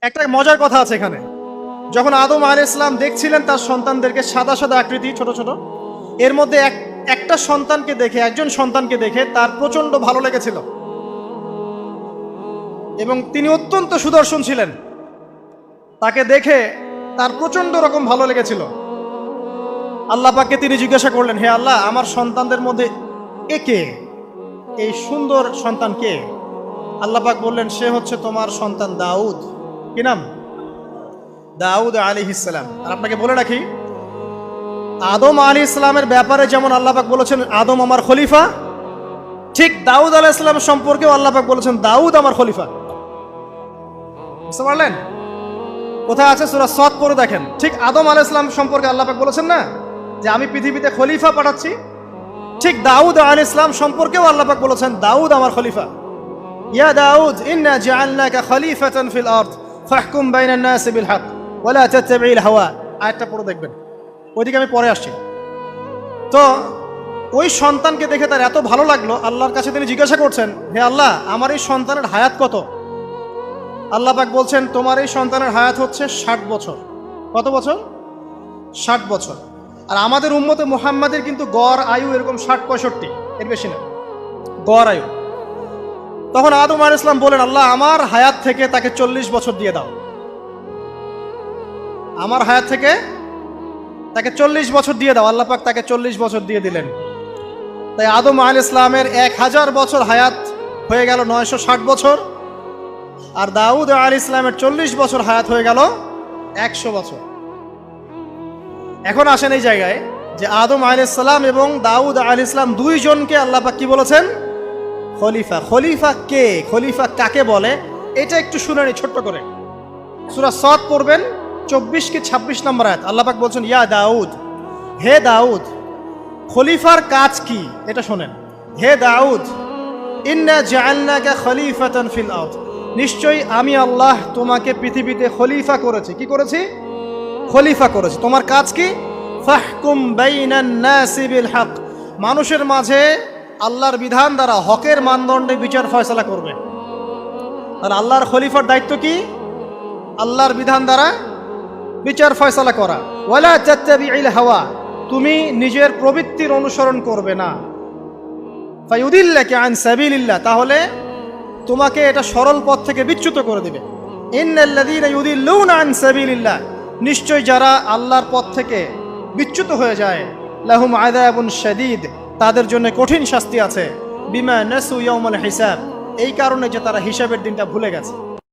একটা মজার কথা আছে এখানে। যখন আদম আলাইহিস সালাম দেখছিলেন তার সন্তানদেরকে সাদা সাদা আকৃতি, ছোট ছোট, এর মধ্যে একজন সন্তানকে দেখে তার প্রচন্ড ভালো লেগেছিল এবং তিনি অত্যন্ত সুদর্শন ছিলেন। তাকে দেখে তার প্রচন্ড রকম ভালো লেগেছিল। আল্লাহ পাককে তিনি জিজ্ঞাসা করলেন, হে আল্লাহ, আমার সন্তানদের মধ্যে কে, এই সুন্দর সন্তান কে? আল্লাহ পাক বললেন, সে হচ্ছে তোমার সন্তান দাউদ। কি নাম? দাউদ আলাইহিস সালাম। আর আপনাকে বলে রাখি, আদম আলাইহিস সালামের ব্যাপারে যেমন আল্লাহ পাক বলেছেন আদম আমার খলিফা, ঠিক দাউদ আলাইহিস সালাম সম্পর্কেও আল্লাহ পাক বলেছেন দাউদ আমার খলিফা। বুঝতে পারলেন? কোথায় আছে? সূরা সদ পড়ে দেখেন। ঠিক আদম আলাইহিস সালাম সম্পর্কে আল্লাহ পাক বলেছেন না যে আমি পৃথিবীতে খলিফা পাঠাচ্ছি, ঠিক দাউদ আলাইহিস সালাম সম্পর্কেও আল্লাহ পাক বলেছেন দাউদ আমার খলিফা। ইয়া দাউদ ইন্না জাআলনাকা খলিফাতান ফিল আরদ ফাহকুম বাইনান নাসি বিল হক ওয়া লা তাত্তাবি'ল হাওয়া। আয়াতটা পড়ে দেখবেন, ওইদিকে আমি পরে আসছি। তো ওই সন্তানকে দেখে তার এত ভালো লাগলো, আল্লাহর কাছে তিনি জিজ্ঞাসা করছেন, হে আল্লাহ, আমার এই সন্তানের হায়াত কত? আল্লাহ পাক বলছেন, তোমার এই সন্তানের হায়াত হচ্ছে 60 বছর। কত বছর? 60 বছর। আর আমাদের উম্মতে মুহাম্মাদের কিন্তু গড় আয়ু এরকম 60-65, এর বেশি না গড় আয়ু। তখন আদম আলাইহিস সালাম বলেন, আল্লাহ, আমার হায়াত থেকে তাকে 40 বছর দিয়ে দাও। আমার হায়াত থেকে তাকে 40 বছর দিয়ে দাও। আল্লাহ পাক তাকে 40 বছর দিয়ে দিলেন। তাই আদম আলাইহিস সালামের 1000 বছর হায়াত হয়ে গেল 960 বছর, আর দাউদ আলাইহিস সালামের 40 বছর হায়াত হয়ে গেল 100 বছর। এখন আসেন এই জায়গায় যে আদম আলাইহিস সালাম এবং দাউদ আলাইহিস সালাম দুইজনকে আল্লাহ পাক কি বলেছেন? খলিফা। খলিফা কে? খলিফা কাকে বলে? এটা একটু শুনে নি ছোট্ট করে। সূরা সদ পড়বেন, 24 কি 26 নম্বর আয়াত। আল্লাহ পাক বলছেন, ইয়া দাউদ, হে দাউদ, খলিফার কাজ কি এটা শোনেন। হে দাউদ, ইন্না জাআলনাকা খলিফাতান ফিল আরদ, নিশ্চয়ই আমি আল্লাহ তোমাকে পৃথিবীতে খলিফা করেছি। কি করেছি? খলিফা করেছি। তোমার কাজ কি? ফাহকুম বাইনান নাসি বিল হক, মানুষের মাঝে আল্লাহর বিধান দ্বারা হকের মানদণ্ডে বিচার ফয়সালা করবে। আর আল্লাহর খলিফার দায়িত্ব কি? আল্লাহর বিধান দ্বারা বিচার ফয়সালা করা। ওয়ালা তাত্তাবি'ল হাওয়া, তুমি নিজের প্রবৃত্তির অনুসরণ করবে না। ফায়ুদিল্লাকা আন সাবিলিল্লাহ, তাহলে তোমাকে এটা সরল পথ থেকে বিচ্যুত করে দেবে। ইন্নাল্লাযীনা ইউদিল্লুনা আন সাবিলিল্লাহ, নিশ্চয় যারা আল্লাহর পথ থেকে বিচ্যুত হয়ে যায়, লাহুম আযাবুন শাদীদ, তাদের জন্য কঠিন শাস্তি আছে। বিমা নাসু ইয়াউমাল হিসাব, এই কারণে যে তারা হিসাবের দিনটা ভুলে গেছে।